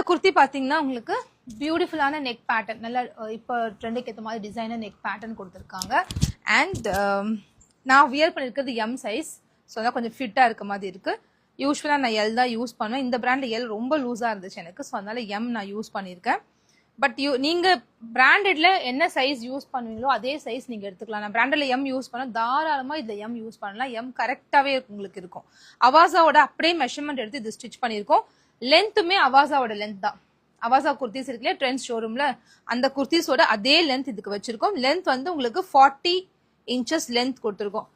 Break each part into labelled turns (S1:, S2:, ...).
S1: குர்த்தி பாத்தீங்கன்னா உங்களுக்கு பியூட்டிஃபுல்லான நெக் பேட்டர்ன், நல்லா இப்போ ட்ரெண்டுக்கு ஏற்ற மாதிரி டிசைனர் நெக் பேட்டர்ன் கொடுத்துருக்காங்க. அண்ட் நான் வியர் பண்ணியிருக்கிறது எம் சைஸ், ஸோ அதான் கொஞ்சம் ஃபிட்டாக இருக்க மாதிரி இருக்கு. யூஸ்வலாக நான் எல் தான் யூஸ் பண்ணுவேன். இந்த பிராண்டில் எல் ரொம்ப லூஸாக இருந்துச்சு எனக்கு, ஸோ அதனால எம் நான் யூஸ் பண்ணியிருக்கேன். பட் நீங்கள் பிராண்டட்ல என்ன சைஸ் யூஸ் பண்ணுவீங்களோ அதே சைஸ் நீங்கள் எடுத்துக்கலாம். நான் பிராண்டில் எம் யூஸ் பண்ண தாராளமாக இதில் எம் யூஸ் பண்ணலாம். எம் கரெக்டாகவே உங்களுக்கு இருக்கும். அவாசாவோட அப்படியே மெஷர்மெண்ட் எடுத்து இது ஸ்டிச் பண்ணியிருக்கோம். லென்த்துமே அவாசாவோட லென்த் தான். அவாசா குர்த்திஸ் இருக்குல்ல ட்ரெண்ட்ஸ் ஷோரூம்ல, அந்த குர்த்திஸோட அதே லென்த் இதுக்கு வச்சிருக்கோம். லென்த் வந்து உங்களுக்கு 40 இன்ச்சஸ் லென்த் கொடுத்துருக்கோம்.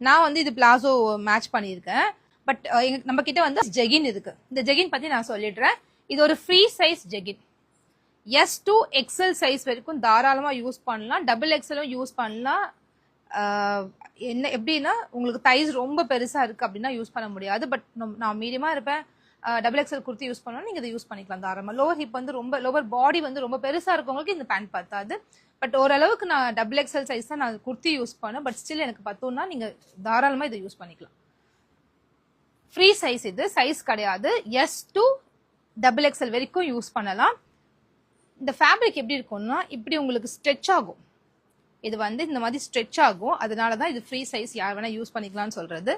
S1: நான் வந்து இது பிளாசோ மேட்ச் பண்ணியிருக்கேன். பட் நம்ம கிட்ட வந்து ஜெகின் இருக்கு. இந்த ஜெகின் பத்தி நான் சொல்லிடுறேன். இது ஒரு free size jegging. S to XL size வரைக்கும் தாராளமா யூஸ் பண்ணலாம். டபுள் எக்ஸலும் யூஸ் பண்ணலாம். என்ன எப்படின்னா உங்களுக்கு தைஸ் ரொம்ப பெருசா இருக்கு அப்படின்னா யூஸ் பண்ண முடியாது. பட் நான் மீடியமா இருப்பேன், டபுள் எக்ஸல் குர்த்தி யூஸ் பண்ணணும், நீங்க இதை யூஸ் பண்ணிக்கலாம் தாராளமா. லோவர் ஹிப் வந்து ரொம்ப லோவர் பாடி வந்து ரொம்ப பெருசா இருக்கவங்களுக்கு இந்த பேண்ட் பத்தாது. பட் ஓரளவுக்கு நான் டபுள் எக்ஸல் சைஸ் தான் நான் குர்த்தி யூஸ் பண்ணேன். பட் ஸ்டில் எனக்கு பத்தோம்னா நீங்க தாராளமா இதை யூஸ் பண்ணிக்கலாம். ஃப்ரீ சைஸ், இது சைஸ் கிடையாது. S to டபுள் எக்ஸல் வரைக்கும் யூஸ் பண்ணலாம். இந்த ஃபேப்ரிக் எப்படி இருக்கும்னா இப்படி உங்களுக்கு ஸ்ட்ரெச் ஆகும். இது வந்து இந்த மாதிரி ஸ்ட்ரெச் ஆகும். அதனால தான் இது ஃப்ரீ சைஸ், யார் வேணா யூஸ் பண்ணிக்கலாம்னு சொல்றது.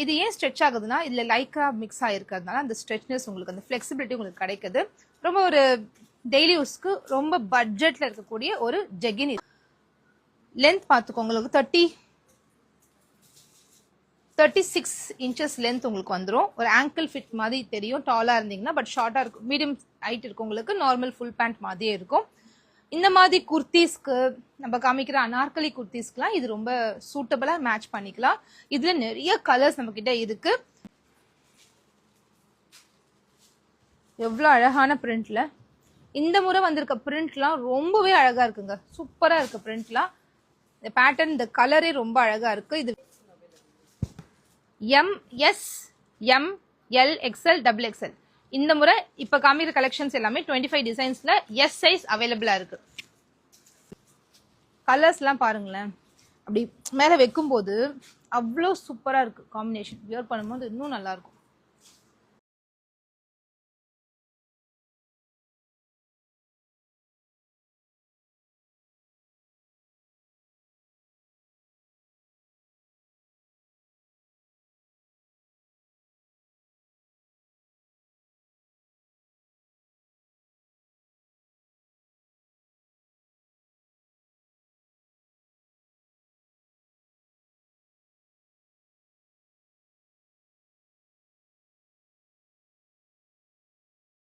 S1: இது ஏன் ஸ்ட்ரெச் ஆகுதுன்னா இதுல லைக்ரா மிக்ஸ் ஆயிருக்கிறதுனால அந்த ஸ்ட்ரெச்னஸ் உங்களுக்கு, அந்த ஃபிளெக்சிபிலிட்டி உங்களுக்கு கிடைக்குது. ரொம்ப ஒரு டெய்லி யூஸ்க்கு ரொம்ப பட்ஜெட்ல இருக்கக்கூடிய ஒரு ஜெகின். லென்த் பார்த்துக்கோங்க, உங்களுக்கு 36 இன்ச்சஸ் லென்த் உங்களுக்கு வந்துடும். ஒரு ஆங்கிள் ஃபிட் மாதிரி தெரியும் டாலா இருந்தீங்கன்னா. பட் ஷார்ட்டா இருக்கும், மீடியம் ஹைட் இருக்கவங்களுக்கு நார்மல் ஃபுல் பேண்ட் மாதிரியே இருக்கும். இந்த மாதிரி குர்த்திஸ்க்கு, நம்ம காமிக்கிற அனார்கலி குர்த்திஸ்க்குலாம் இது ரொம்ப சூட்டபிளா மேட்ச் பண்ணிக்கலாம். இதுல நிறைய கலர்ஸ் நம்ம கிட்ட இருக்கு. எவ்வளவு அழகான பிரிண்ட்ல. இந்த முறை வந்திருக்க பிரிண்ட்லாம் ரொம்பவே அழகா இருக்குங்க. சூப்பரா இருக்கு பிரிண்ட்லாம். இந்த பேட்டர்ன், இந்த கலரே ரொம்ப அழகா இருக்கு. இது M, S, M, L, XL, double XL. இந்த முறை இப்ப காமிக்கிற கலெக்ஷன்ஸ் எல்லாமே 25 டிசைன்ஸ்ல S சைஸ் அவைலபிளா இருக்கு. கலர்ஸ் எல்லாம் பாருங்களேன், அப்படி மேல வைக்கும் போது அவ்வளோ சூப்பரா இருக்கு. காம்பினேஷன் வியர் பண்ணும்போது இன்னும் நல்லா இருக்கும்.